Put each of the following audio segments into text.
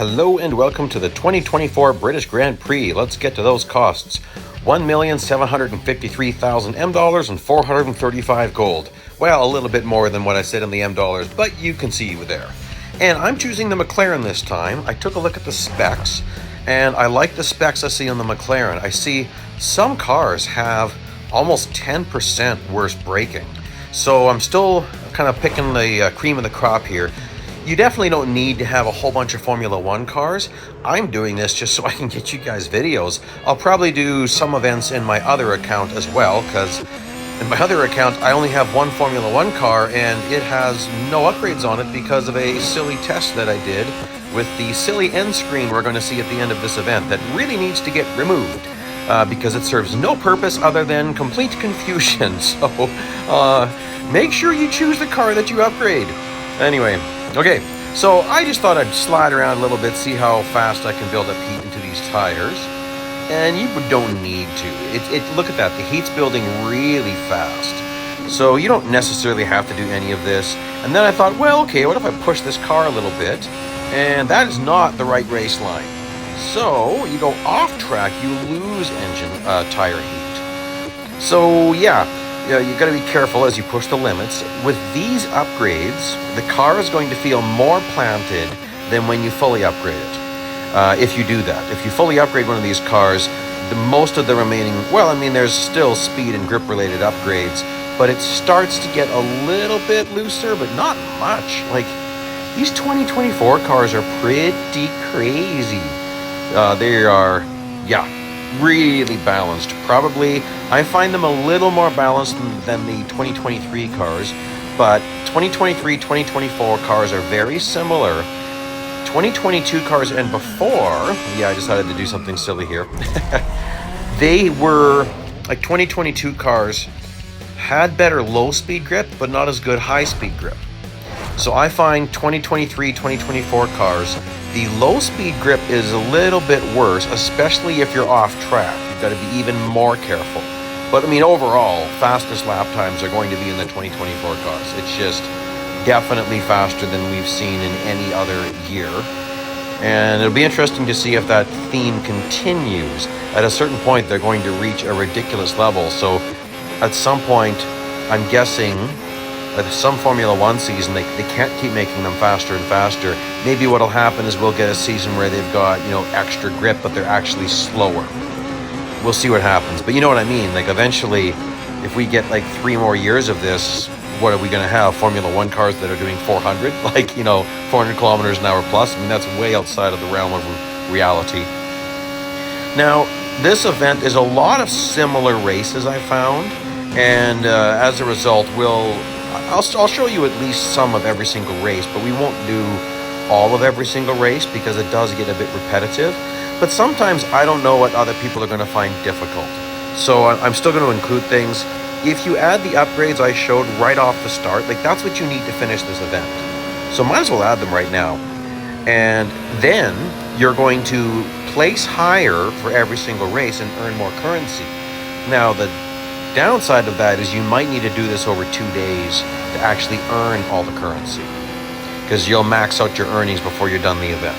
Hello and welcome to the 2024 British Grand Prix. Let's get to those costs. 1,753,000 M dollars and 435 gold. Well, a little bit more than what I said in the M dollars, but you can see you there. And I'm choosing the McLaren this time. I took a look at the specs, and I like the specs I see on the McLaren. I see some cars have almost 10% worse braking. So I'm still kind of picking the cream of the crop here. You definitely don't need to have a whole bunch of Formula One cars. I'm doing this just so I can get you guys videos. I'll probably do some events in my other account as well, because in my other account I only have one Formula One car and it has no upgrades on it because of a silly test that I did with the silly end screen we're going to see at the end of this event that really needs to get removed because it serves no purpose other than complete confusion. So make sure you choose the car that you upgrade. Anyway. Okay, so I just thought I'd slide around a little bit, see how fast I can build up heat into these tires. And you don't need to. Look at that, the heat's building really fast. So you don't necessarily have to do any of this. And then I thought, well, okay, what if I push this car a little bit? And that is not the right race line. So you go off track, you lose engine tire heat. So yeah. You got to be careful as you push the limits. With these upgrades, the car is going to feel more planted than when you fully upgrade it. If you do that. If you fully upgrade one of these cars, most of the remaining, there's still speed and grip related upgrades, but it starts to get a little bit looser, but not much. Like, these 2024 cars are pretty crazy. They are, really balanced. Probably, I find them a little more balanced than the 2023 cars, but 2023, 2024 cars are very similar. 2022 cars and before, I decided to do something silly here. They were, like 2022 cars had better low speed grip, but not as good high speed grip. So I find 2023, 2024 cars, the low speed grip is a little bit worse, especially if you're off track. You've got to be even more careful. But overall, fastest lap times are going to be in the 2024 cars. It's just definitely faster than we've seen in any other year. And it'll be interesting to see if that theme continues. At a certain point, they're going to reach a ridiculous level. So at some point, I'm guessing at some Formula One season, they can't keep making them faster and faster. Maybe what'll happen is we'll get a season where they've got, extra grip, but they're actually slower. We'll see what happens. But you know what I mean? Like, eventually, if we get like 3 more years of this, what are we going to have? Formula One cars that are doing 400? 400 kilometers an hour plus? That's way outside of the realm of reality. Now, this event is a lot of similar races I found. And as a result, I'll show you at least some of every single race, but we won't do all of every single race because it does get a bit repetitive. But sometimes I don't know what other people are going to find difficult. So I'm still going to include things. If you add the upgrades I showed right off the start, that's what you need to finish this event. So might as well add them right now. And then you're going to place higher for every single race and earn more currency. Now, the downside of that is you might need to do this over 2 days to actually earn all the currency, because you'll max out your earnings before you're done the event.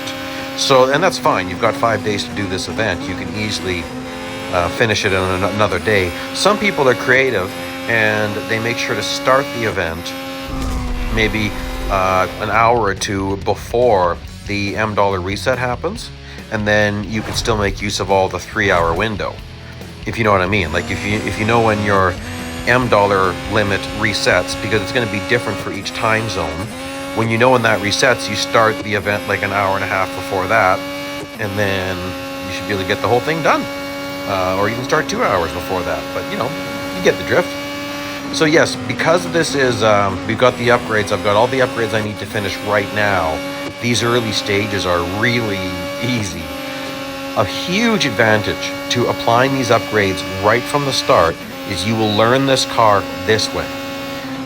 So, and that's fine. You've got 5 days to do this event. You can easily finish it in another day. Some people are creative and they make sure to start the event maybe an hour or two before the M dollar reset happens, and then you can still make use of all the 3-hour window. If you know what I mean. Like, if you know when your M dollar limit resets, because it's going to be different for each time zone. When you know when that resets, you start the event like an hour and a half before that, and then you should be able to get the whole thing done. Or you can start 2 hours before that, but you get the drift. So yes, because this is, we've got the upgrades, I've got all the upgrades I need to finish right now. These early stages are really easy. A huge advantage to applying these upgrades right from the start is you will learn this car this way.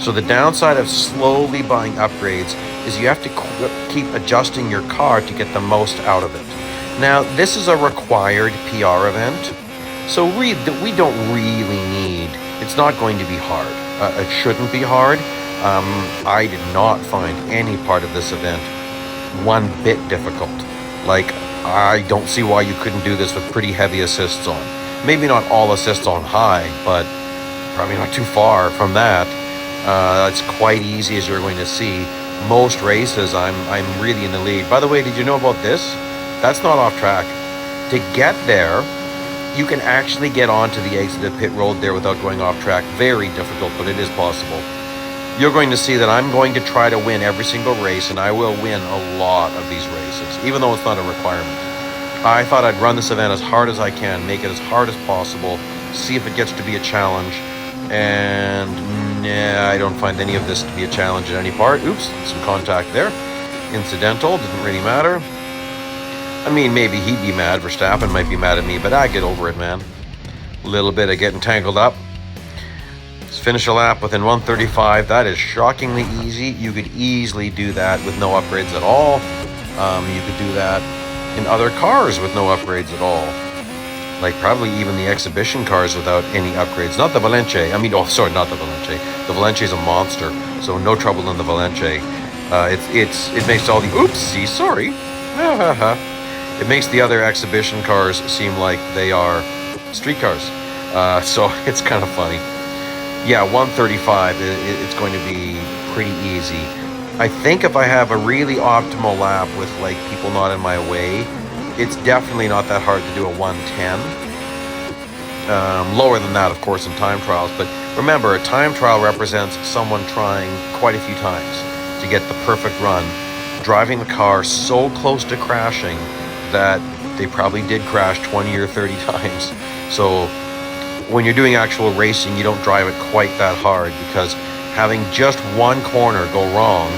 So the downside of slowly buying upgrades is you have to keep adjusting your car to get the most out of it. Now, this is a required PR event, so we don't really need, it's not going to be hard. It shouldn't be hard. I did not find any part of this event one bit difficult. Like, I don't see why you couldn't do this with pretty heavy assists on. Maybe not all assists on high, but probably not too far from that. It's quite easy, as you're going to see. Most races, I'm really in the lead. By the way, did you know about this? That's not off track. To get there, you can actually get onto the exit of pit road there without going off track. Very difficult, but it is possible. You're going to see that I'm going to try to win every single race, and I will win a lot of these races, even though it's not a requirement. I thought I'd run this event as hard as I can, make it as hard as possible, see if it gets to be a challenge, and nah, I don't find any of this to be a challenge in any part. Oops, some contact there. Incidental, didn't really matter. I mean, maybe he'd be mad, Verstappen might be mad at me, but I get over it, man. A little bit of getting tangled up. Let's finish a lap within 135. That is shockingly easy. You could easily do that with no upgrades at all. You could do that in other cars with no upgrades at all. Like probably even the exhibition cars without any upgrades. Not the Valencia. I mean, oh, sorry, not the Valencia. The Valencia is a monster, so no trouble in the Valencia. It makes all the oopsie, sorry. It makes the other exhibition cars seem like they are street cars. So it's kind of funny. Yeah, 135, it's going to be pretty easy. I think if I have a really optimal lap with like people not in my way, it's definitely not that hard to do a 110. Lower than that, of course, in time trials. But remember, a time trial represents someone trying quite a few times to get the perfect run, driving the car so close to crashing that they probably did crash 20 or 30 times. So when you're doing actual racing, you don't drive it quite that hard, because having just one corner go wrong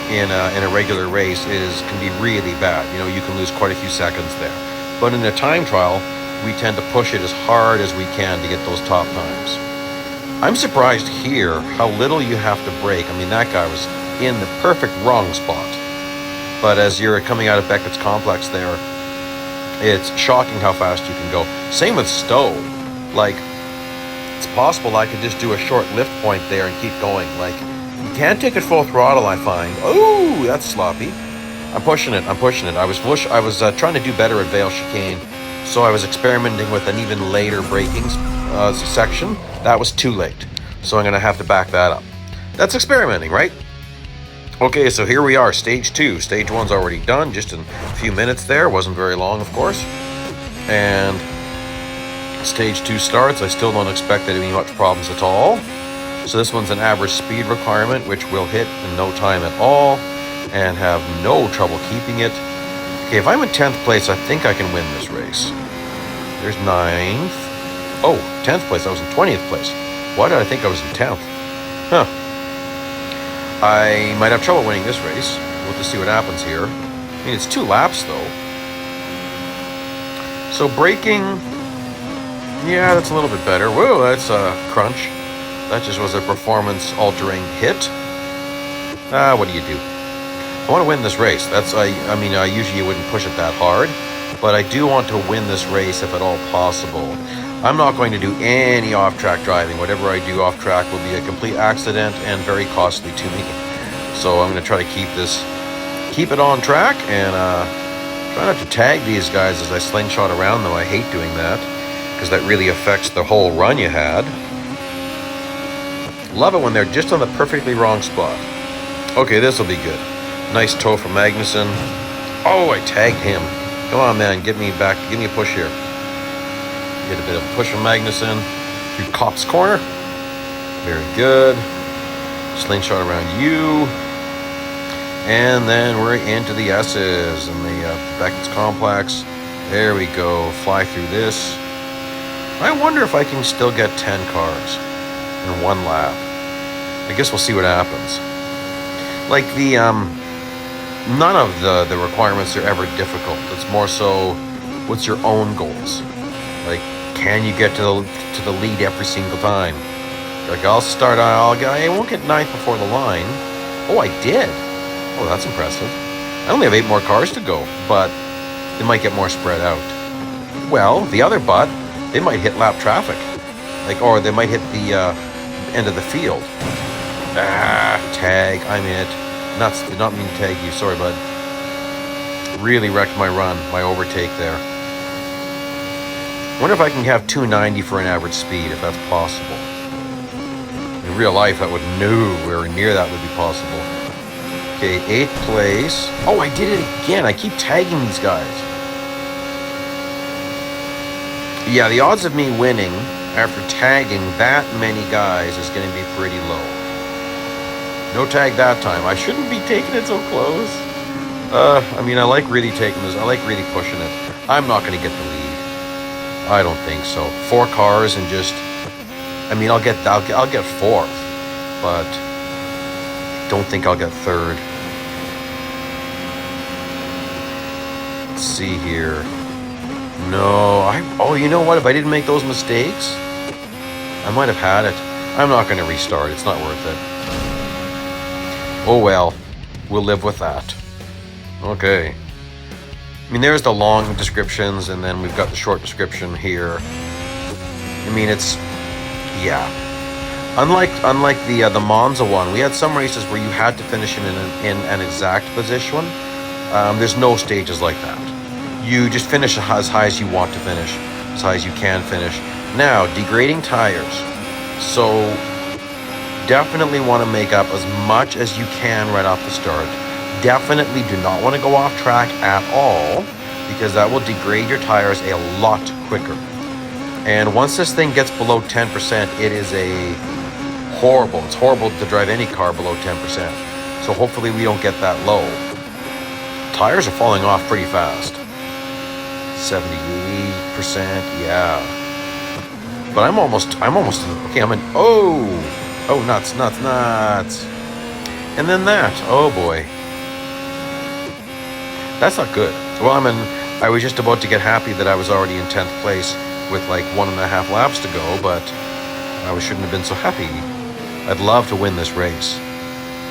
in a regular race can be really bad. You know, you can lose quite a few seconds there. But in a time trial, we tend to push it as hard as we can to get those top times. I'm surprised here how little you have to brake. I mean, that guy was in the perfect wrong spot. But as you're coming out of Beckett's complex there, it's shocking how fast you can go. Same with Stowe. Like, it's possible I could just do a short lift point there and keep going. Like, you can't take it full throttle, I find. Oh, that's sloppy. I'm pushing it. I was trying to do better at Vale Chicane, so I was experimenting with an even later braking section. That was too late, so I'm going to have to back that up. That's experimenting, right? Okay, so here we are, stage 2. Stage 1's already done, just in a few minutes there. Wasn't very long, of course. And stage 2 starts. I still don't expect there to be much problems at all. So this one's an average speed requirement, which we'll hit in no time at all and have no trouble keeping it. Okay, if I'm in 10th place, I think I can win this race. There's 9th. Oh, 10th place. I was in 20th place. Why did I think I was in 10th? Huh. I might have trouble winning this race. We'll just see what happens here. I mean, it's 2 laps, though. So braking, yeah, that's a little bit better. Whoa, that's a crunch. That just was a performance-altering hit. What do you do? I want to win this race. I usually wouldn't push it that hard, but I do want to win this race if at all possible. I'm not going to do any off-track driving. Whatever I do off-track will be a complete accident and very costly to me. So I'm going to try to keep it on track and try not to tag these guys as I slingshot around them. I hate doing that because that really affects the whole run you had. Love it when they're just on the perfectly wrong spot. Okay, this will be good. Nice toe from Magnussen. Oh, I tagged him. Come on, man, give me back. Give me a push here. Get a bit of a push from Magnussen through Kopp's corner. Very good. Slingshot around you. And then we're into the S's and the Beckett's complex. There we go. Fly through this. I wonder if I can still get 10 cars in one lap. I guess we'll see what happens. Like none of the requirements are ever difficult. It's more so, what's your own goals? Like, can you get to the lead every single time? Like, I won't get 9th before the line. Oh, I did. Oh, that's impressive. I only have 8 more cars to go, but they might get more spread out. Well, the other butt, they might hit lap traffic. Like, or they might hit the end of the field. Tag, I'm it. Did not mean to tag you, sorry, bud. Really wrecked my run, my overtake there. Wonder if I can have 290 for an average speed, if that's possible. In real life, that would nowhere near that would be possible. Okay, 8th place. Oh, I did it again. I keep tagging these guys. Yeah, the odds of me winning after tagging that many guys is going to be pretty low. No tag that time. I shouldn't be taking it so close. I mean, I like really taking this. I like really pushing it. I'm not going to get the lead. I don't think so. 4 cars and just... I mean, I'll get 4th, but don't think I'll get 3rd. Let's see here. No, oh, you know what? If I didn't make those mistakes, I might have had it. I'm not going to restart. It's not worth it. Oh well, we'll live with that. Okay. I mean, there's the long descriptions, and then we've got the short description here. I mean, it's, yeah. Unlike the Monza one, we had some races where you had to finish in an exact position. There's no stages like that. You just finish as high as you want to finish, as high as you can finish. Now, degrading tires. So, definitely want to make up as much as you can right off the start. Definitely do not want to go off track at all, because that will degrade your tires a lot quicker. And once this thing gets below 10%, it is horrible. It's horrible to drive any car below 10%. So hopefully we don't get that low. Tires are falling off pretty fast. 78%, yeah. But I'm almost, okay, I'm in, oh, nuts. And then that, oh boy. That's not good. Well, I was just about to get happy that I was already in 10th place with like 1.5 laps to go, but I shouldn't have been so happy. I'd love to win this race.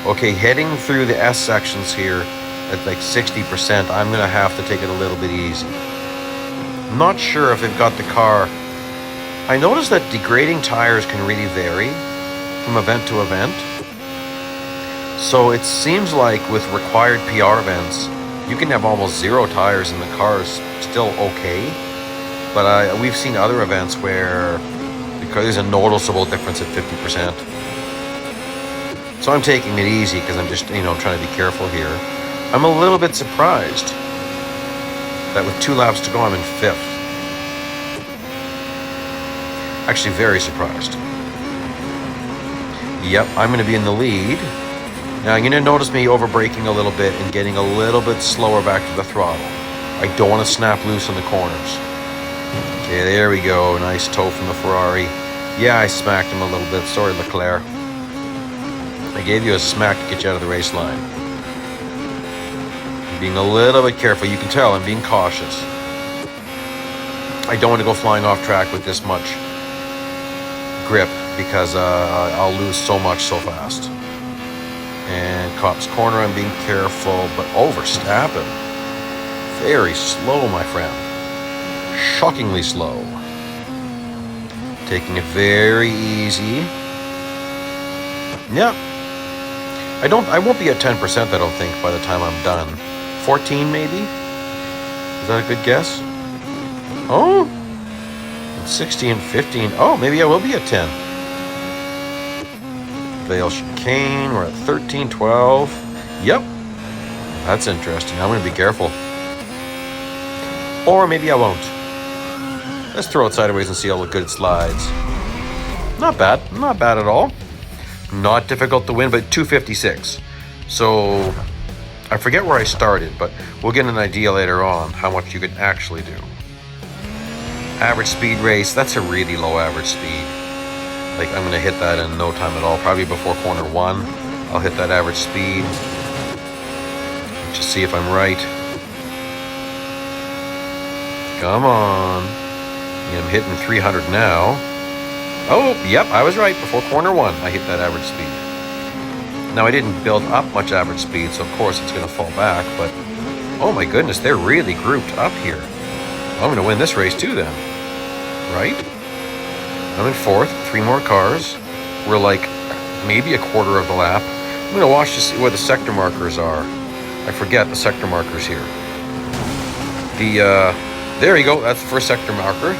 Okay, heading through the S sections here at like 60%, I'm gonna have to take it a little bit easy. I'm not sure if they've got the car. I noticed that degrading tires can really vary from event to event. So it seems like with required PR events, you can have almost 0 tires and the car is still okay. But we've seen other events where there's a noticeable difference at 50%. So I'm taking it easy because I'm just, I'm trying to be careful here. I'm a little bit surprised that with 2 laps to go, I'm in 5th. Actually, very surprised. Yep, I'm going to be in the lead. Now, you're going to notice me over-braking a little bit and getting a little bit slower back to the throttle. I don't want to snap loose in the corners. Okay, there we go. Nice toe from the Ferrari. Yeah, I smacked him a little bit. Sorry, Leclerc. I gave you a smack to get you out of the race line. I'm being a little bit careful. You can tell I'm being cautious. I don't want to go flying off track with this much grip because I'll lose so much so fast. And Cop's corner, I'm being careful, but overstepping. Very slow, my friend. Shockingly slow. Taking it very easy. Yeah. I won't be at 10%, I don't think, by the time I'm done. 14 maybe? Is that a good guess? Oh? 16 and 15. Oh, maybe I will be at 10. Vale Chicane, we're at 13, 12. Yep. That's interesting. I'm going to be careful. Or maybe I won't. Let's throw it sideways and see how good it slides. Not bad. Not bad at all. Not difficult to win, but 256. So, I forget where I started, but we'll get an idea later on how much you could actually do. Average speed race, that's a really low average speed. Like, I'm going to hit that in no time at all. Probably before corner 1, I'll hit that average speed. Just see if I'm right. Come on. I'm hitting 300 now. Oh, yep, I was right. Before corner 1, I hit that average speed. Now, I didn't build up much average speed, so of course it's going to fall back, but oh my goodness, they're really grouped up here. I'm going to win this race too then, right? I'm in 4th, 3 more cars. We're like maybe a quarter of the lap. I'm going to watch to see where the sector markers are. I forget the sector markers here. There you go, that's the first sector marker.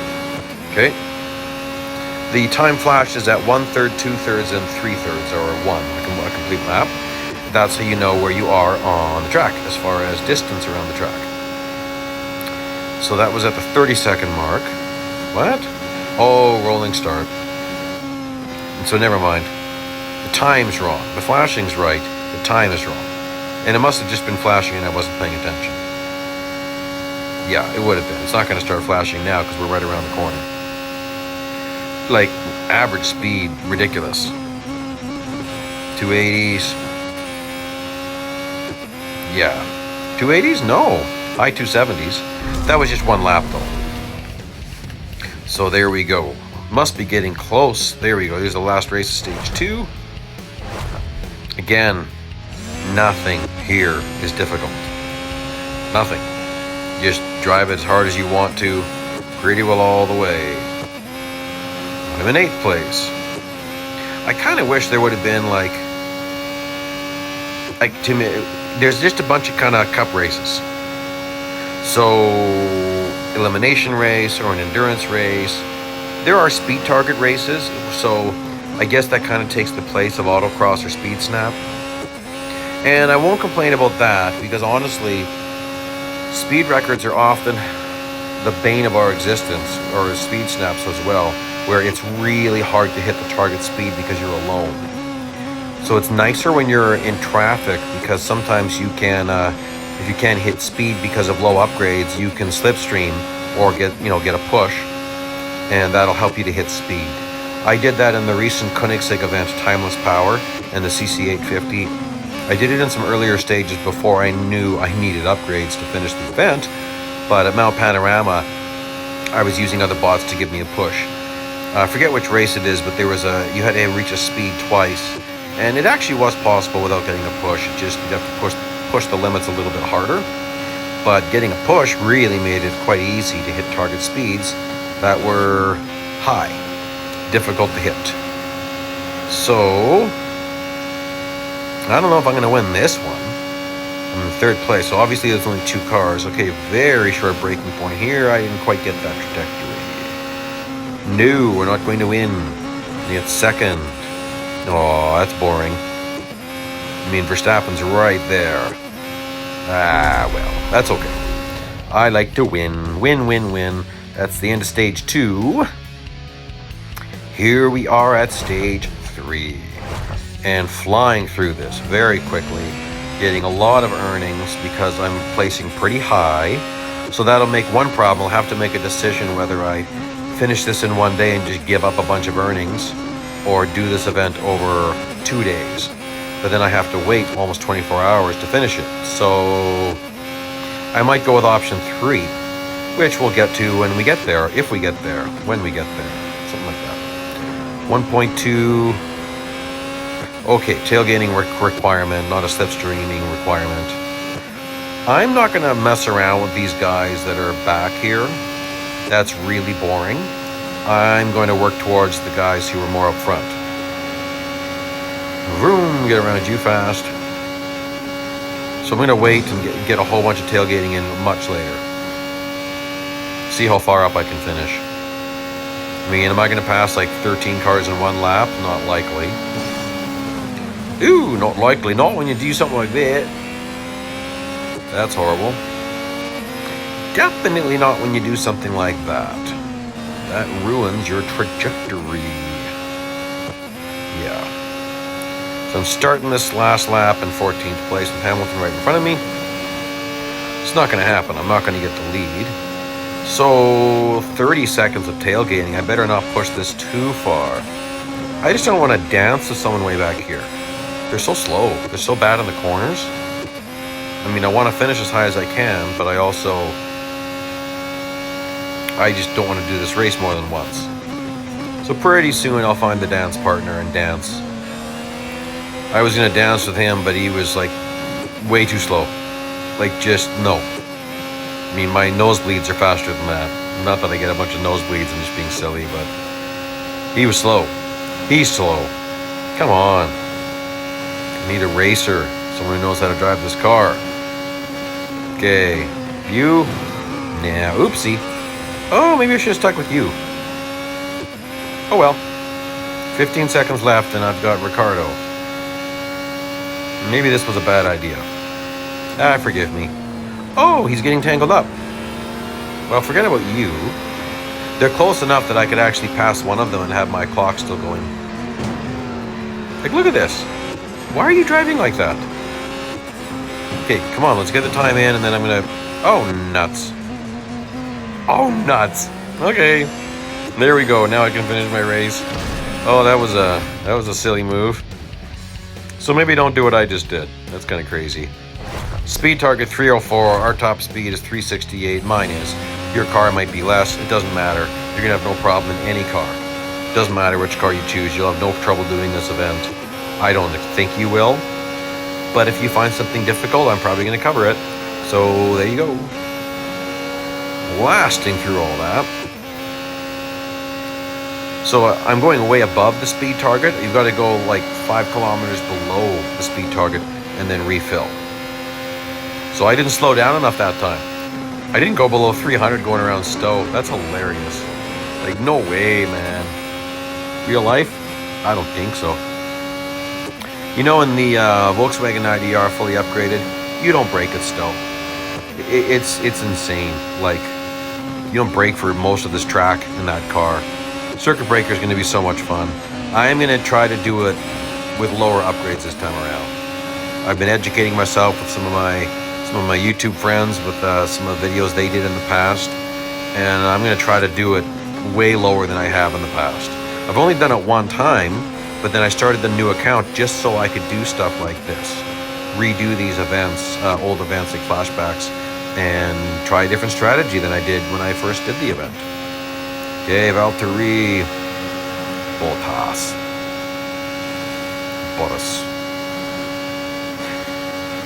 Okay. The time flash is at 1/3, 2/3, and 3/3, or a complete map. That's how you know where you are on the track as far as distance around the track. So that was at the 30-second mark. What? Oh, rolling start. So never mind. The time's wrong. The flashing's right. The time is wrong. And it must have just been flashing and I wasn't paying attention. Yeah, it would have been. It's not going to start flashing now because we're right around the corner. Like, average speed, ridiculous. 280s. Yeah. 280s? No. High 270s. That was just one lap though. So there we go. Must be getting close. There we go. Here's the last race of stage 2. Again, nothing here is difficult. Nothing. Just drive as hard as you want to. Pretty well all the way. I'm in 8th place. I kind of wish there would have been like to me, there's just a bunch of kind of cup races. So, elimination race or an endurance race. There are speed target races, so I guess that kind of takes the place of autocross or speed snap. And I won't complain about that because honestly, speed records are often the bane of our existence, or speed snaps as well, where it's really hard to hit the target speed because you're alone. So it's nicer when you're in traffic because sometimes you can, if you can't hit speed because of low upgrades, you can slipstream or get a push, and that'll help you to hit speed. I did that in the recent Koenigsegg event, Timeless Power, and the CC850. I did it in some earlier stages before I knew I needed upgrades to finish the event, but at Mount Panorama, I was using other bots to give me a push. I forget which race it is, but there was you had to reach a speed twice, and it actually was possible without getting a push. It just, you'd have to push the limits a little bit harder, but getting a push really made it quite easy to hit target speeds that were high, difficult to hit. So, I don't know if I'm going to win this one. I'm in 3rd place, so obviously there's only 2 cars. Okay, very short braking point here. I didn't quite get that trajectory. No, we're not going to win. Get 2nd. Oh, that's boring. I mean, Verstappen's right there. Ah, well, that's okay. I like to win. Win, win, win. That's the end of stage 2. Here we are at stage 3. And flying through this very quickly. Getting a lot of earnings because I'm placing pretty high. So that'll make one problem. I'll have to make a decision whether I finish this in one day and just give up a bunch of earnings, or do this event over 2 days. But then I have to wait almost 24 hours to finish it. So I might go with option 3, which we'll get to when we get there, if we get there, when we get there, something like that. 1.2, okay, tailgating requirement, not a slipstreaming requirement. I'm not gonna mess around with these guys that are back here. That's really boring. I'm going to work towards the guys who are more up front. Vroom, get around you fast. So I'm going to wait and get a whole bunch of tailgating in much later. See how far up I can finish. I mean, am I going to pass like 13 cars in one lap? Not likely. Ooh, not likely. Not when you do something like that. That's horrible. Definitely not when you do something like that. That ruins your trajectory. Yeah. So I'm starting this last lap in 14th place with Hamilton right in front of me. It's not going to happen. I'm not going to get the lead. So 30 seconds of tailgating. I better not push this too far. I just don't want to dance to someone way back here. They're so slow. They're so bad in the corners. I mean, I want to finish as high as I can, but I just don't want to do this race more than once. So pretty soon I'll find the dance partner and dance. I was going to dance with him, but he was like way too slow. Like just no. I mean, my nosebleeds are faster than that. Not that I get a bunch of nosebleeds, I'm just being silly, but he was slow. He's slow. Come on. I need a racer. Someone who knows how to drive this car. Okay. You. Nah, oopsie. Oh, maybe I should have stuck with you. Oh well. 15 seconds left and I've got Ricardo. Maybe this was a bad idea. Forgive me. Oh, he's getting tangled up. Well, forget about you. They're close enough that I could actually pass one of them and have my clock still going. Like, look at this. Why are you driving like that? Okay, come on, let's get the time in and then I'm gonna... Oh, nuts. Oh, nuts. Okay. There we go. Now I can finish my race. Oh, that was a silly move. So maybe don't do what I just did. That's kind of crazy. Speed target 304. Our top speed is 368. Mine is. Your car might be less. It doesn't matter. You're going to have no problem in any car. It doesn't matter which car you choose. You'll have no trouble doing this event. I don't think you will. But if you find something difficult, I'm probably going to cover it. So there you go. Blasting through all that. So I'm going way above the speed target. You've got to go like 5 kilometers below the speed target and then refill. So I didn't slow down enough that time. I didn't go below 300 going around Stowe. That's hilarious. Like, no way, man. Real life? I don't think so. You know, in the Volkswagen IDR fully upgraded, you don't brake at Stowe. It's insane. Like, you don't brake for most of this track in that car. Circuit breaker is going to be so much fun. I am going to try to do it with lower upgrades this time around. I've been educating myself with some of my YouTube friends with some of the videos they did in the past, and I'm going to try to do it way lower than I have in the past. I've only done it one time, but then I started the new account just so I could do stuff like this, redo these events, old events like flashbacks, and try a different strategy than I did when I first did the event. Okay, Valtteri Bottas.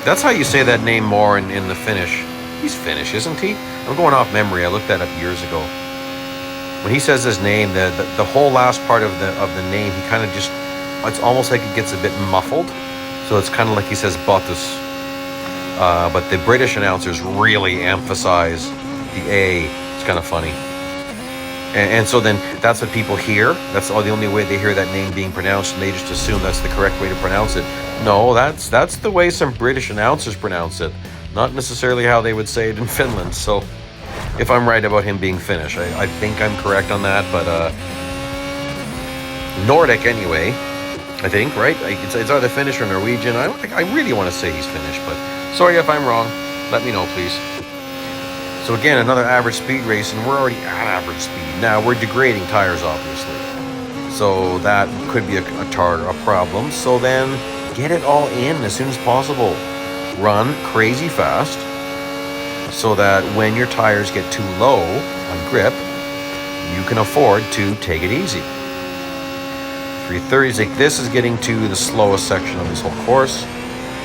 That's how you say that name more in the Finnish. He's Finnish, isn't he? I'm going off memory. I looked that up years ago. When he says his name, the whole last part of the name, he kind of just, it's almost like it gets a bit muffled. So it's kind of like he says Bottas. But the British announcers really emphasize the A. It's kind of funny. And so then that's what people hear. That's the only way they hear that name being pronounced, and they just assume that's the correct way to pronounce it. No, that's the way some British announcers pronounce it, not necessarily how they would say it in Finland. So if I'm right about him being Finnish, I think I'm correct on that, but Nordic anyway, I think, right? It's either Finnish or Norwegian. I really want to say he's Finnish, but sorry if I'm wrong. Let me know, please. So again, another average speed race, and we're already at average speed. Now, we're degrading tires, obviously. So that could be a problem. So then, get it all in as soon as possible. Run crazy fast, so that when your tires get too low on grip, you can afford to take it easy. 330s, like this is getting to the slowest section of this whole course.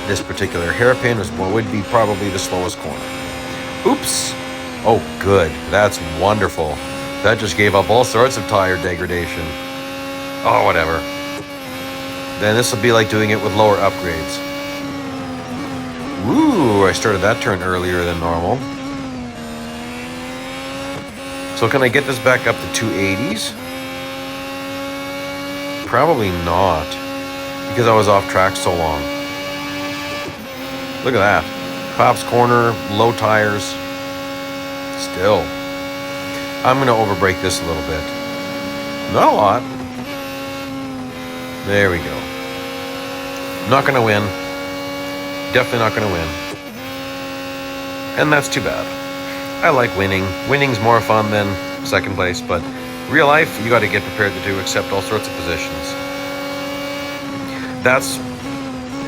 This particular hairpin is what would be probably the slowest corner. Oops. Oh, good. That's wonderful. That just gave up all sorts of tire degradation. Oh, whatever. Then this will be like doing it with lower upgrades. Ooh, I started that turn earlier than normal. So can I get this back up to 280s? Probably not, because I was off track so long. Look at that. Pops corner, low tires. Still. I'm going to overbrake this a little bit. Not a lot. There we go. Not going to win. Definitely not going to win. And that's too bad. I like winning. Winning's more fun than second place, but real life, you got to get prepared to accept all sorts of positions. That's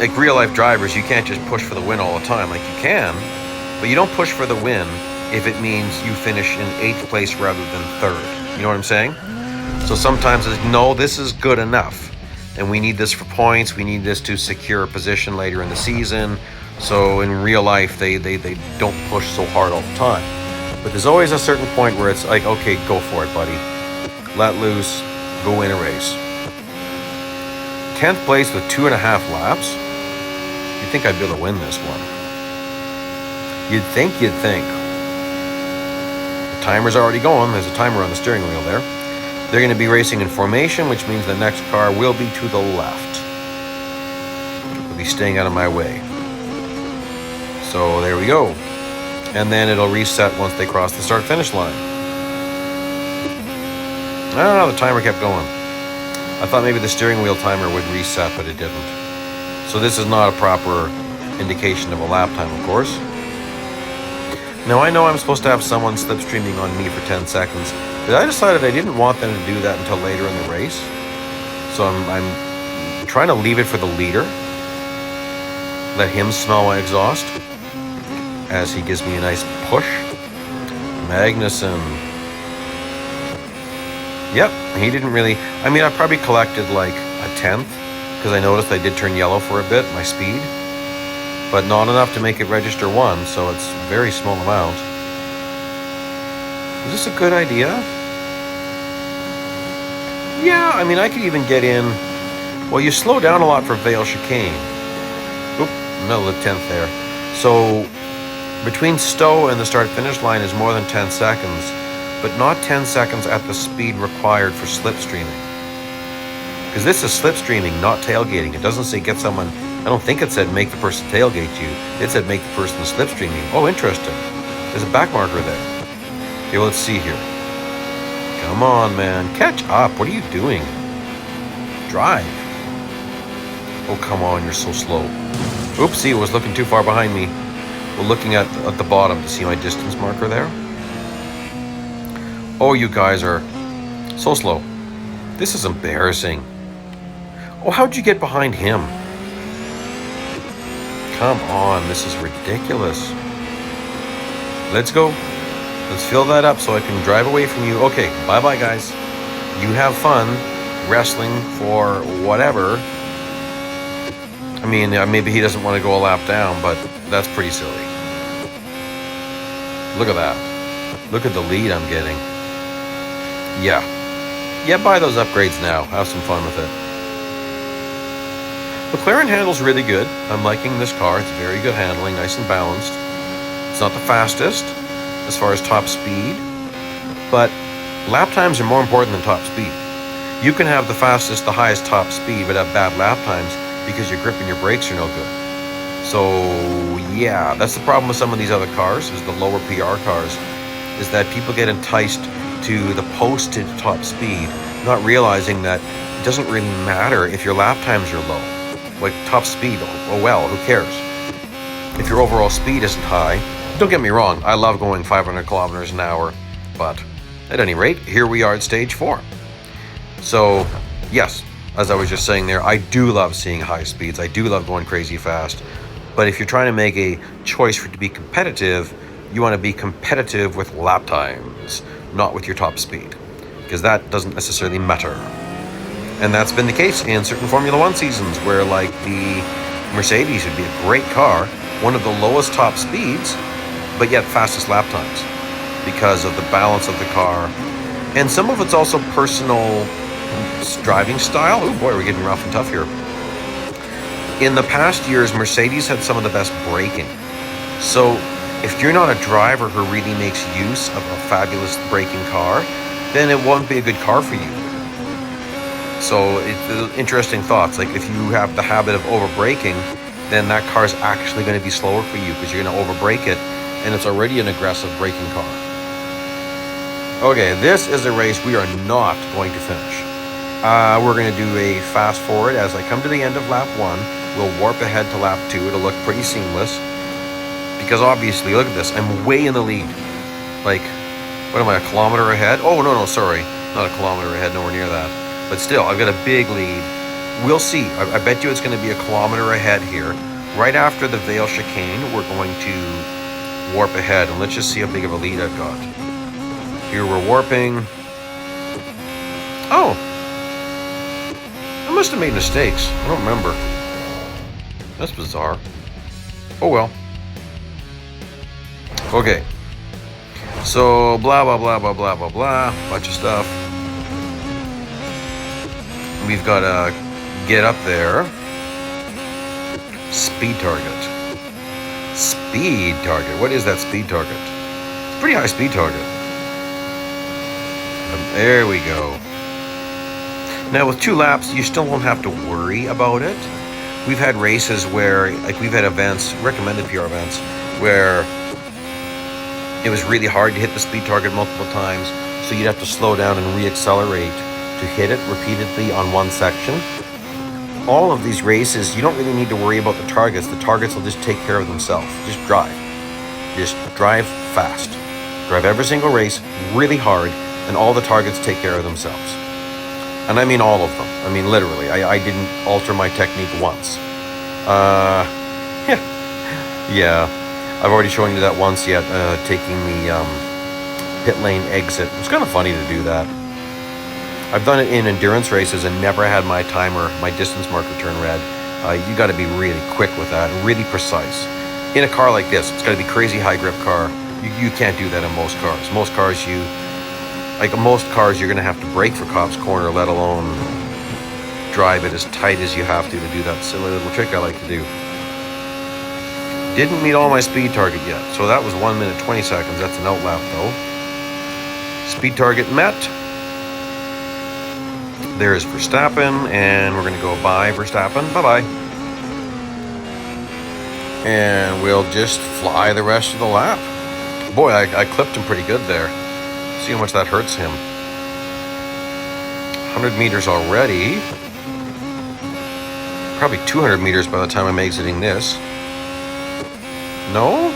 like real life drivers. You can't just push for the win all the time. Like you can, but you don't push for the win if it means you finish in 8th place rather than 3rd. You know what I'm saying? So sometimes it's, no, this is good enough. And we need this for points. We need this to secure a position later in the season. So in real life, they don't push so hard all the time. But there's always a certain point where it's like, okay, go for it, buddy. Let loose, go win a race. 10th place with 2.5 laps. You'd think I'd be able to win this one. You'd think. timer's already going. There's a timer on the steering wheel there. They're going to be racing in formation, which means the next car will be to the left. They'll be staying out of my way. So there we go. And then it'll reset once they cross the start-finish line. I don't know, the timer kept going. I thought maybe the steering wheel timer would reset, but it didn't. So this is not a proper indication of a lap time, of course. Now I know I'm supposed to have someone slipstreaming on me for 10 seconds, but I decided I didn't want them to do that until later in the race. So I'm trying to leave it for the leader. Let him smell my exhaust as he gives me a nice push. Magnussen. Yep, he didn't really... I mean, I probably collected like a tenth, because I noticed I did turn yellow for a bit, my speed. But not enough to make it register 1, so it's a very small amount. Is this a good idea? Yeah, I mean, I could even get in... Well, you slow down a lot for Vale Chicane. Oop, middle of the 10th there. So, between Stowe and the start-finish line is more than 10 seconds, but not 10 seconds at the speed required for slipstreaming. Because this is slipstreaming, not tailgating. It doesn't say get someone... I don't think it said make the person tailgate you. It said make the person slipstream you. Oh, interesting. There's a back marker there. Okay, well, let's see here. Come on, man. Catch up. What are you doing? Drive. Oh, come on. You're so slow. Oopsie, it was looking too far behind me. We're looking at the bottom to see my distance marker there. Oh, you guys are so slow. This is embarrassing. Oh, how'd you get behind him? Come on, this is ridiculous. Let's go. Let's fill that up so I can drive away from you. Okay, bye-bye, guys. You have fun wrestling for whatever. I mean, maybe he doesn't want to go a lap down, but that's pretty silly. Look at that. Look at the lead I'm getting. Yeah. Yeah, buy those upgrades now. Have some fun with it. McLaren handles really good. I'm liking this car. It's very good handling, nice and balanced. It's not the fastest as far as top speed, but lap times are more important than top speed. You can have the fastest, the highest top speed, but have bad lap times because your grip and your brakes are no good. So yeah, that's the problem with some of these other cars, is the lower PR cars, is that people get enticed to the posted top speed, not realizing that it doesn't really matter if your lap times are low. Like top speed, oh well, who cares? If your overall speed isn't high, don't get me wrong, I love going 500 kilometers an hour, but at any rate, here we are at stage 4. So, yes, as I was just saying there, I do love seeing high speeds, I do love going crazy fast, but if you're trying to make a choice to be competitive, you want to be competitive with lap times, not with your top speed, because that doesn't necessarily matter. And that's been the case in certain Formula 1 seasons where, like, the Mercedes would be a great car, one of the lowest top speeds, but yet fastest lap times because of the balance of the car. And some of it's also personal driving style. Oh boy, we're getting rough and tough here. In the past years, Mercedes had some of the best braking. So if you're not a driver who really makes use of a fabulous braking car, then it won't be a good car for you. So it's interesting thoughts. Like if you have the habit of over-braking, then that car is actually going to be slower for you because you're going to over-brake it, and it's already an aggressive braking car. Okay, this is a race we are not going to finish. We're going to do a fast forward. As I come to the end of lap 1, we'll warp ahead to lap 2. It'll look pretty seamless because obviously, look at this. I'm way in the lead. Like, what am I, a kilometer ahead? Oh, no, sorry. Not a kilometer ahead, nowhere near that. But still, I've got a big lead. We'll see. I bet you it's going to be a kilometer ahead here. Right after the Vale Chicane, we're going to warp ahead. And let's just see how big of a lead I've got. Here we're warping. Oh. I must have made mistakes. I don't remember. That's bizarre. Oh well. Okay. So, blah, blah, blah, blah, blah, blah, blah. Bunch of stuff. We've got to get up there. Speed target. Speed target. What is that speed target? It's a pretty high speed target. There we go. Now with 2 laps, you still won't have to worry about it. We've had races where, like we've had events, recommended PR events, where it was really hard to hit the speed target multiple times, so you'd have to slow down and re-accelerate to hit it repeatedly on one section. All of these races, you don't really need to worry about the targets. The targets will just take care of themselves. Just drive. Just drive fast. Drive every single race really hard, and all the targets take care of themselves. And I mean all of them. I mean literally. I didn't alter my technique once. Yeah. I've already shown you that once yet, taking the pit lane exit. It's kind of funny to do that. I've done it in endurance races and never had my timer, my distance marker turn red. You got to be really quick with that and really precise. In a car like this, it's got to be crazy high grip car. You can't do that in most cars. Most cars, you're going to have to brake for Cops Corner, let alone drive it as tight as you have to do that silly little trick I like to do. Didn't meet all my speed target yet, so that was 1 minute 20 seconds. That's an outlap though. Speed target met. There's Verstappen, and we're going to go by Verstappen. Bye-bye. And we'll just fly the rest of the lap. Boy, I clipped him pretty good there. See how much that hurts him. 100 meters already. Probably 200 meters by the time I'm exiting this. No?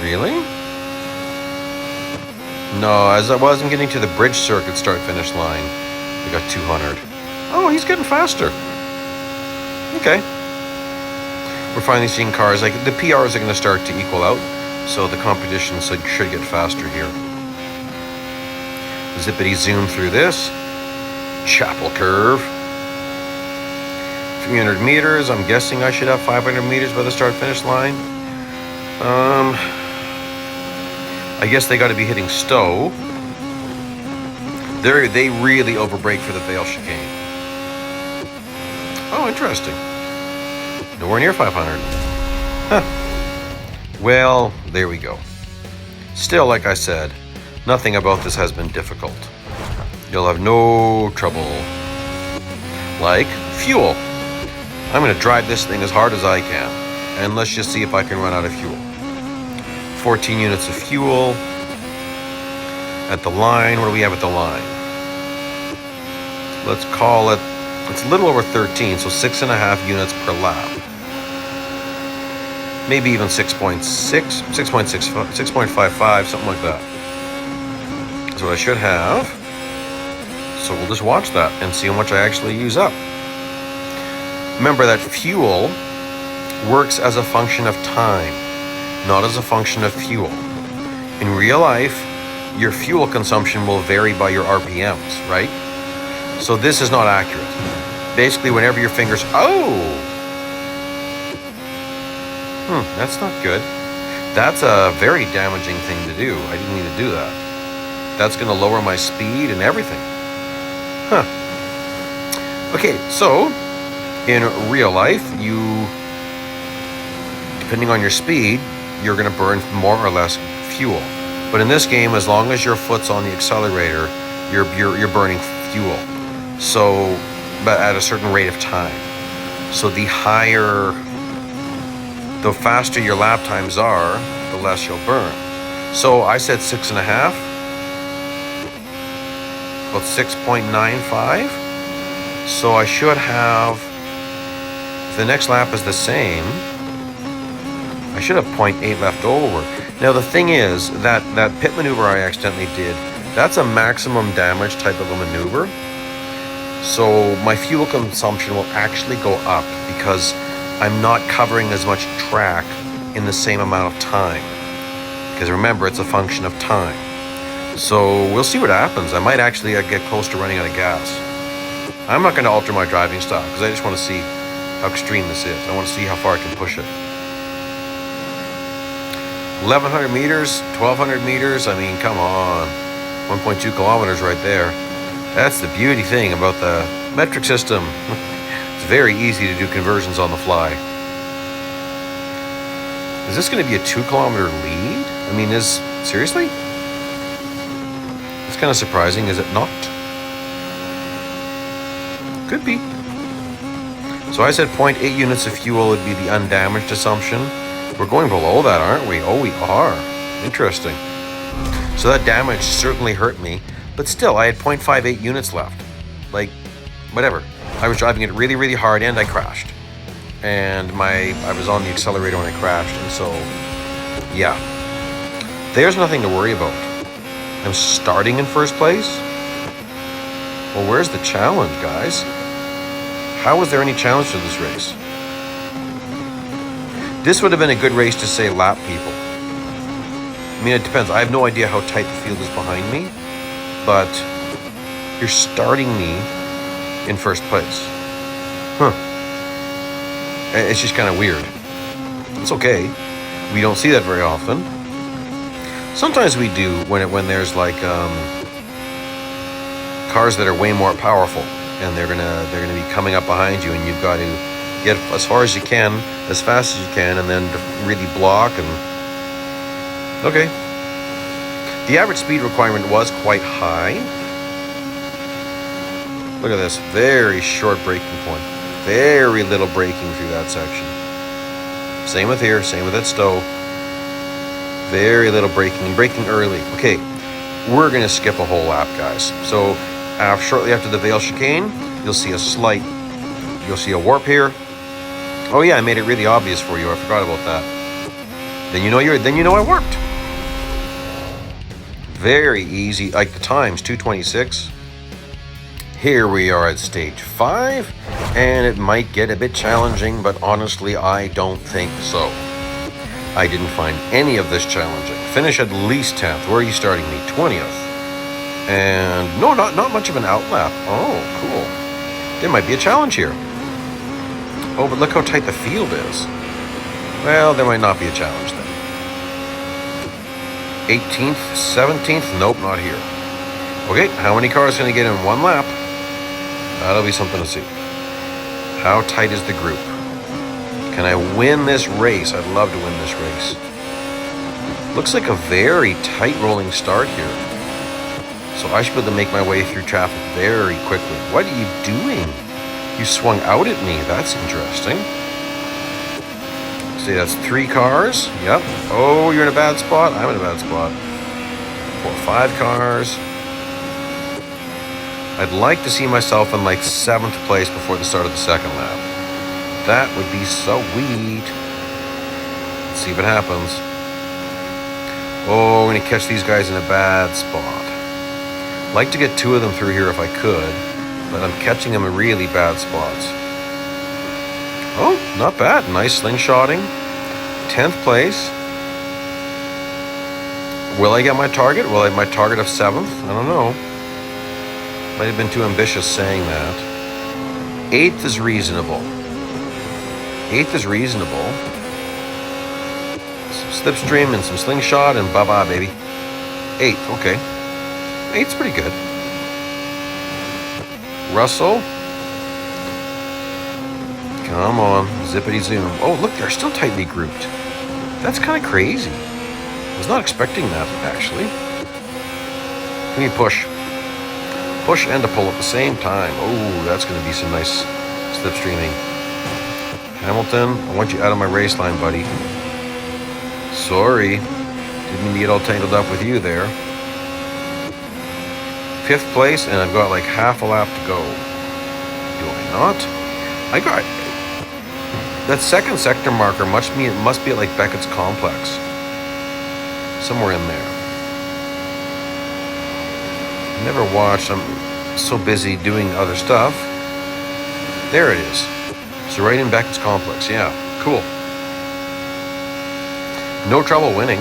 Really? No, as I wasn't getting to the bridge circuit start-finish line. We got 200. Oh, he's getting faster. Okay. We're finally seeing cars, like the PRs are going to start to equal out, so the competition should get faster here. Zippity zoom through this. Chapel curve. 300 meters. I'm guessing I should have 500 meters by the start-finish line. I guess they got to be hitting Stowe. They really overbrake for the Vale chicane. Oh, interesting. Nowhere near 500. Huh. Well, there we go. Still, like I said, nothing about this has been difficult. You'll have no trouble. Like fuel. I'm going to drive this thing as hard as I can. And let's just see if I can run out of fuel. 14 units of fuel. At the line, what do we have at the line? Let's call it, it's a little over 13, so 6.5 units per lap. Maybe even 6.6, 6.65, 6.55, something like that. That's what I should have. So we'll just watch that and see how much I actually use up. Remember that fuel works as a function of time, not as a function of fuel. In real life, your fuel consumption will vary by your RPMs, right? So this is not accurate. Basically, whenever your fingers, that's not good. That's a very damaging thing to do. I didn't need to do that. That's going to lower my speed and everything. Huh. Okay, so in real life, depending on your speed, you're going to burn more or less fuel. But in this game, as long as your foot's on the accelerator, you're burning fuel. So, but at a certain rate of time. So the faster your lap times are, the less you'll burn. So I said 6.5. About 6.95. So I should have, if the next lap is the same, I should have 0.8 left over. Now the thing is, that pit maneuver I accidentally did, that's a maximum damage type of a maneuver. So my fuel consumption will actually go up because I'm not covering as much track in the same amount of time. Because remember, it's a function of time. So we'll see what happens. I might actually get close to running out of gas. I'm not going to alter my driving style because I just want to see how extreme this is. I want to see how far I can push it. 1,100 meters, 1,200 meters. I mean, come on. 1.2 kilometers right there. That's the beauty thing about the metric system. It's very easy to do conversions on the fly. Is this going to be a 2 kilometer lead? I mean, seriously? It's It's kind of surprising, is it not? Could be. So I said 0.8 units of fuel would be the undamaged assumption. We're going below that, aren't we? Oh, we are. Interesting. So that damage certainly hurt me, but still, I had 0.58 units left. Like, whatever. I was driving it really, really hard, and I crashed. And I was on the accelerator when I crashed, and so, yeah. There's nothing to worry about. I'm starting in first place? Well, where's the challenge, guys? How was there any challenge to this race? This would have been a good race to say lap people. I mean, it depends. I have no idea how tight the field is behind me, but you're starting me in first place. Huh. It's just kind of weird. It's okay. We don't see that very often. Sometimes we do when there's like cars that are way more powerful, and they're gonna be coming up behind you, and you've got to get as far as you can, as fast as you can, and then really block. And okay, the average speed requirement was quite high. Look at this, very short braking point, very little braking through that section. Same with here, same with that stow. Very little braking early. Okay, we're gonna skip a whole lap, guys. So shortly after the Vale chicane, you'll see a warp here. Oh yeah, I made it really obvious for you. I forgot about that. Then you know I warped. Very easy. Like the time's 2:26. Here we are at stage 5, and it might get a bit challenging, but honestly, I don't think so. I didn't find any of this challenging. Finish at least 10th. Where are you starting me? 20th. And no, not much of an outlap. Oh, cool. There might be a challenge here. Oh, but look how tight the field is. Well, there might not be a challenge then. 18th, 17th, nope, not here. Okay, how many cars can I get in one lap? That'll be something to see. How tight is the group? Can I win this race? I'd love to win this race. Looks like a very tight rolling start here. So I should be able to make my way through traffic very quickly. What are you doing? You swung out at me. That's interesting. See, that's 3 cars. Yep. Oh, you're in a bad spot. I'm in a bad spot. 4 or 5 cars. I'd like to see myself in like 7th place before the start of the second lap. That would be sweet. Let's see what happens. Oh, I'm going to catch these guys in a bad spot. I'd like to get 2 of them through here if I could, but I'm catching them in really bad spots. Oh, not bad. Nice slingshotting. 10th place. Will I get my target? Will I have my target of 7th? I don't know. Might have been too ambitious saying that. 8th is reasonable. 8th is reasonable. Some slipstream and some slingshot and bye-bye, baby. 8th, okay. 8th's pretty good. Russell. Come on, zippity zoom. Oh, look, they're still tightly grouped. That's kind of crazy. I was not expecting that, actually. Give me a push. Push and a pull at the same time. Oh, that's going to be some nice slipstreaming. Hamilton, I want you out of my race line, buddy. Sorry. Didn't mean to get all tangled up with you there. 5th place, and I've got like half a lap to go. Do I not? I got... That second sector marker must be at like Beckett's Complex. Somewhere in there. Never watched. I'm so busy doing other stuff. There it is. So right in Beckett's Complex. Yeah, cool. No trouble winning.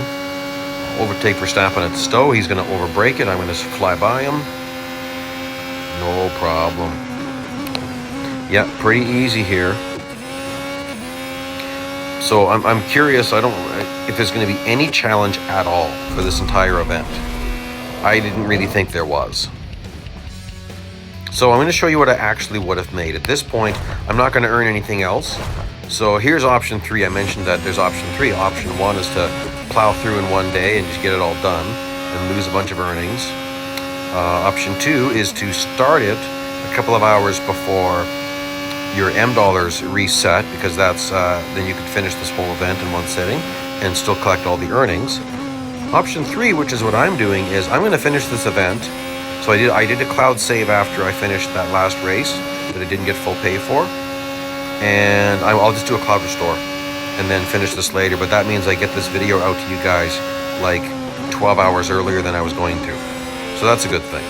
Overtake Verstappen at Stowe. He's going to overbrake it. I'm going to fly by him. No problem. Yeah, pretty easy here. So I'm curious. If there's going to be any challenge at all for this entire event. I didn't really think there was. So I'm going to show you what I actually would have made. At this point, I'm not going to earn anything else. So here's option 3. I mentioned that there's option 3. Option 1 is to plow through in one day and just get it all done and lose a bunch of earnings. Option 2 is to start it a couple of hours before your M dollars reset, because that's then you can finish this whole event in one sitting and still collect all the earnings. Option 3, which is what I'm doing, is I'm going to finish this event. So I did a cloud save after I finished that last race that I didn't get full pay for, and I'll just do a cloud restore and then finish this later. But that means I get this video out to you guys like 12 hours earlier than I was going to. So that's a good thing,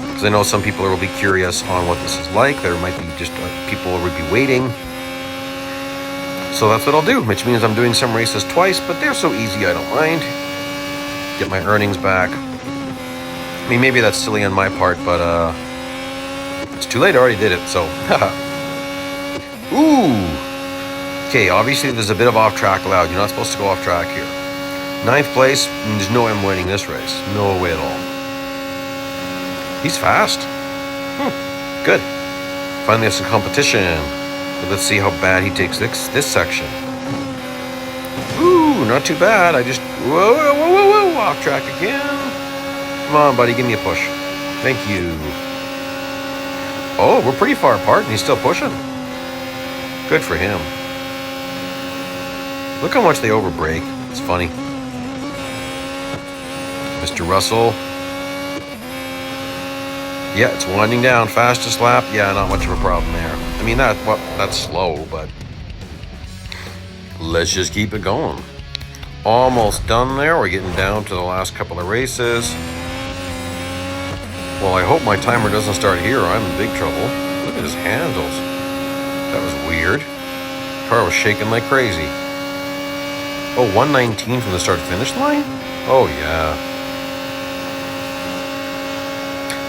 because I know some people will be curious on what this is like. There might be just people would be waiting. So that's what I'll do, which means I'm doing some races twice, but they're so easy I don't mind. Get my earnings back. I mean, maybe that's silly on my part, but it's too late. I already did it, so. Ooh. Okay, obviously there's a bit of off track allowed. You're not supposed to go off track here. 9th place, there's no way I'm winning this race. No way at all. He's fast. Good. Finally have some competition. But let's see how bad he takes this section. Ooh, not too bad. I just, whoa, off track again. Come on, buddy, give me a push. Thank you. Oh, we're pretty far apart and he's still pushing. Good for him. Look how much they overbrake. It's funny. Mr. Russell. Yeah, it's winding down. Fastest lap. Yeah, not much of a problem there. I mean, that's slow, but let's just keep it going. Almost done there. We're getting down to the last couple of races. Well, I hope my timer doesn't start here. I'm in big trouble. Look at his handles. That was weird. Car was shaking like crazy. Oh, 119 from the start-finish line? Oh, yeah.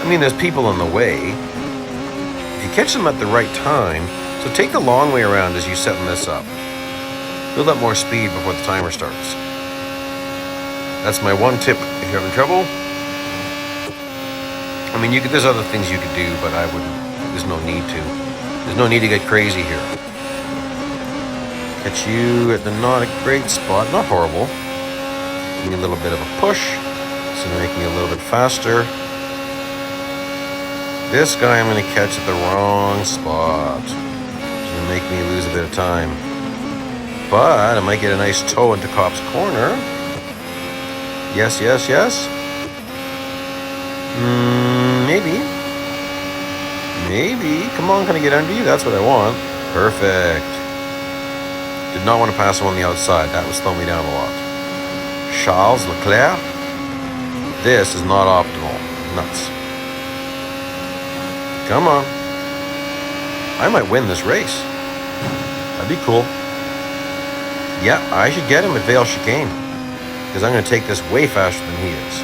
I mean, there's people in the way. If you catch them at the right time, so take the long way around as you're setting this up. Build up more speed before the timer starts. That's my one tip if you're having trouble. I mean, there's other things you could do, but I wouldn't. There's no need to. There's no need to get crazy here. Catch you at the not a great spot. Not horrible. Give me a little bit of a push. So make me a little bit faster. This guy I'm going to catch at the wrong spot. It's going to make me lose a bit of time. But I might get a nice toe into Cop's corner. Yes, yes, yes. Maybe. Maybe. Come on, can I get under you? That's what I want. Perfect. Did not want to pass him on the outside. That would slow me down a lot. Charles Leclerc. This is not optimal. Nuts. Come on. I might win this race. That'd be cool. Yeah, I should get him at Vale Chicane, because I'm going to take this way faster than he is.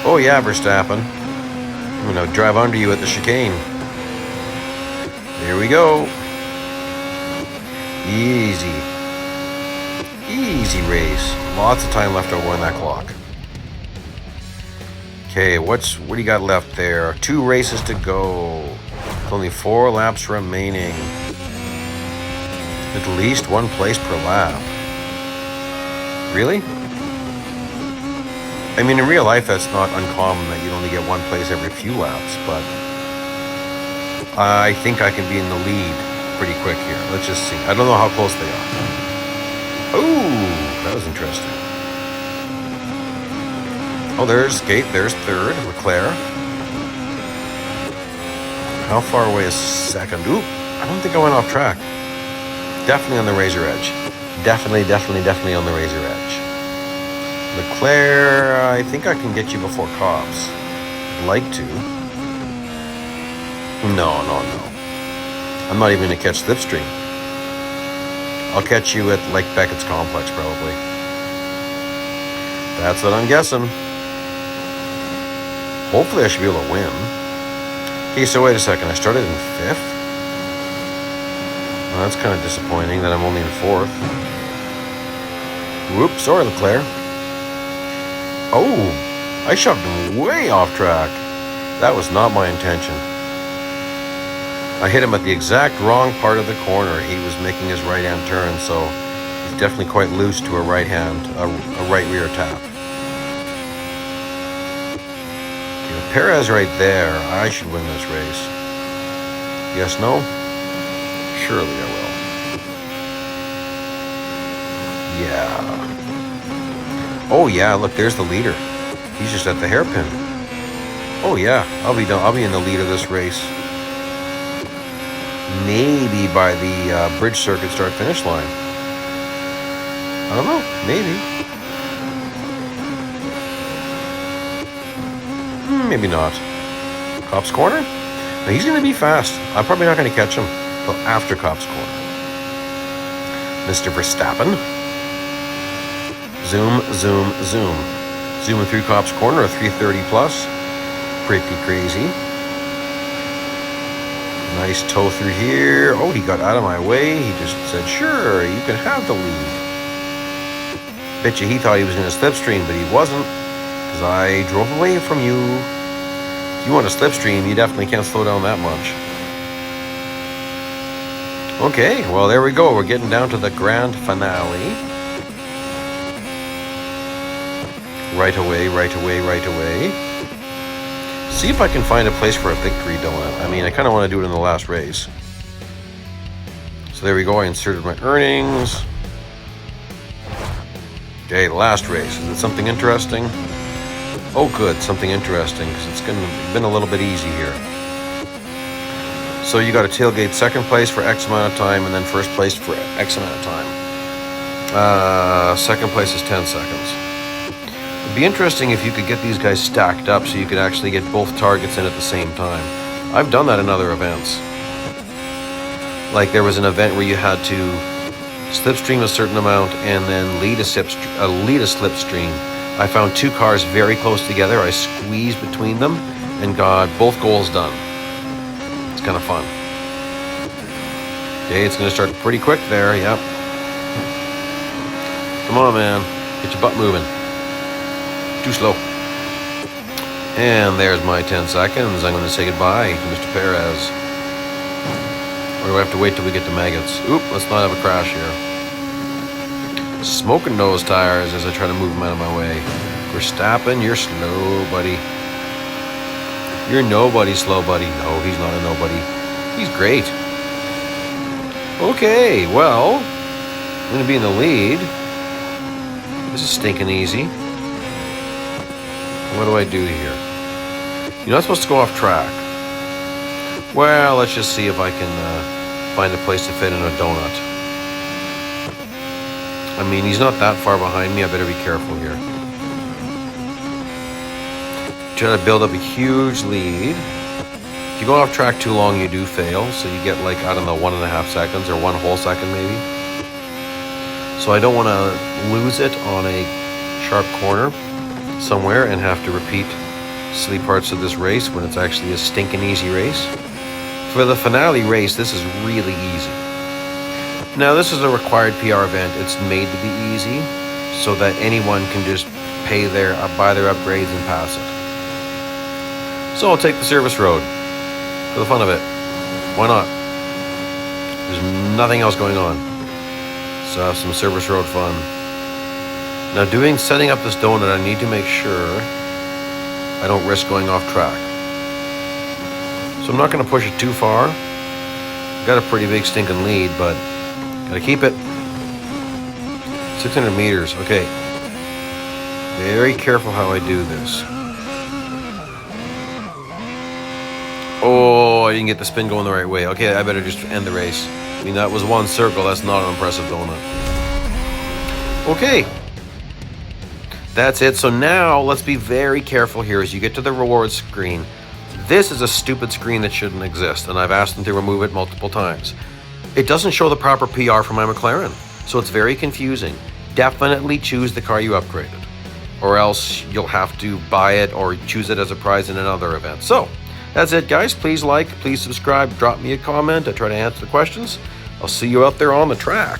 Oh yeah, Verstappen. I'm going to drive under you at the chicane. There we go. Easy. Easy race. Lots of time left over on that clock. Okay, what do you got left there? 2 races to go. With only 4 laps remaining. At least 1 place per lap. Really? I mean, in real life, that's not uncommon that you'd only get 1 place every few laps, but I think I can be in the lead pretty quick here. Let's just see. I don't know how close they are. Oh, that was interesting. Oh, there's Gate. There's 3rd, Leclerc. How far away is 2nd? Oop, I don't think I went off track. Definitely on the razor edge. Definitely on the razor edge. Leclerc, I think I can get you before Cops. I'd like to. No. I'm not even going to catch Slipstream. I'll catch you at, like, Beckett's Complex, probably. That's what I'm guessing. Hopefully I should be able to win. Okay, so wait a second. I started in 5th? Well, that's kind of disappointing that I'm only in 4th. Whoops, sorry, Leclerc. Oh, I shoved him way off track. That was not my intention. I hit him at the exact wrong part of the corner. He was making his right-hand turn, so he's definitely quite loose to a right-hand, a right rear tap. Perez right there. I should win this race. Yes, no? Surely I will. Yeah. Oh yeah, look, there's the leader. He's just at the hairpin. Oh yeah, I'll be in the lead of this race. Maybe by the bridge circuit start finish line. I don't know, maybe. Maybe not. Cops Corner? Now he's going to be fast. I'm probably not going to catch him until after Cops Corner. Mr. Verstappen. Zoom, zoom, zoom. Zooming through Cops Corner at 330 plus. Pretty crazy. Nice toe through here. Oh, he got out of my way. He just said, sure, you can have the lead. Bet you he thought he was going to slipstream, but he wasn't. Because I drove away from you. If you want to slipstream, you definitely can't slow down that much. Okay, well, there we go. We're getting down to the grand finale. Right away, right away, right away. See if I can find a place for a victory donut. I mean, I kind of want to do it in the last race. So there we go. I inserted my earnings. Okay, last race. Is it something interesting? Oh, good. Something interesting, because it's been a little bit easy here. So you got to tailgate second place for X amount of time, and then first place for X amount of time. Second place is 10 seconds. It'd be interesting if you could get these guys stacked up so you could actually get both targets in at the same time. I've done that in other events. Like there was an event where you had to slipstream a certain amount and then lead a slipstream. I found two cars very close together. I squeezed between them and got both goals done. It's kind of fun. Okay, it's going to start pretty quick there. Yep. Come on, man. Get your butt moving. Too slow. And there's my 10 seconds. I'm going to say goodbye to Mr. Perez. Or do I have to wait till we get to Maggots? Oop, let's not have a crash here. Smoking nose tires as I try to move them out of my way. Verstappen, you're slow, buddy. You're nobody slow, buddy. No, he's not a nobody. He's great. Okay, well, I'm going to be in the lead. This is stinking easy. What do I do here? You're not supposed to go off track. Well, let's just see if I can find a place to fit in a donut. I mean, he's not that far behind me. I better be careful here. Try to build up a huge lead. If you go off track too long, you do fail. So you get like, I don't know, 1.5 seconds or 1 whole second maybe. So I don't want to lose it on a sharp corner somewhere and have to repeat silly parts of this race when it's actually a stinking easy race. For the finale race, this is really easy. Now, this is a required PR event. It's made to be easy so that anyone can just buy their upgrades and pass it. So I'll take the service road for the fun of it. Why not? There's nothing else going on. So have some service road fun. Now, setting up this donut, I need to make sure I don't risk going off track. So I'm not going to push it too far. Got a pretty big stinking lead, but gotta keep it. 600 meters. Okay. Very careful how I do this. Oh, I didn't get the spin going the right way. Okay, I better just end the race. I mean, that was one circle. That's not an impressive donut. Okay. That's it. So now let's be very careful here as you get to the rewards screen. This is a stupid screen that shouldn't exist, and I've asked them to remove it multiple times. It doesn't show the proper PR for my McLaren, so it's very confusing. Definitely choose the car you upgraded, or else you'll have to buy it or choose it as a prize in another event. So that's it, guys. Please like, please subscribe, drop me a comment. I try to answer the questions. I'll see you out there on the track.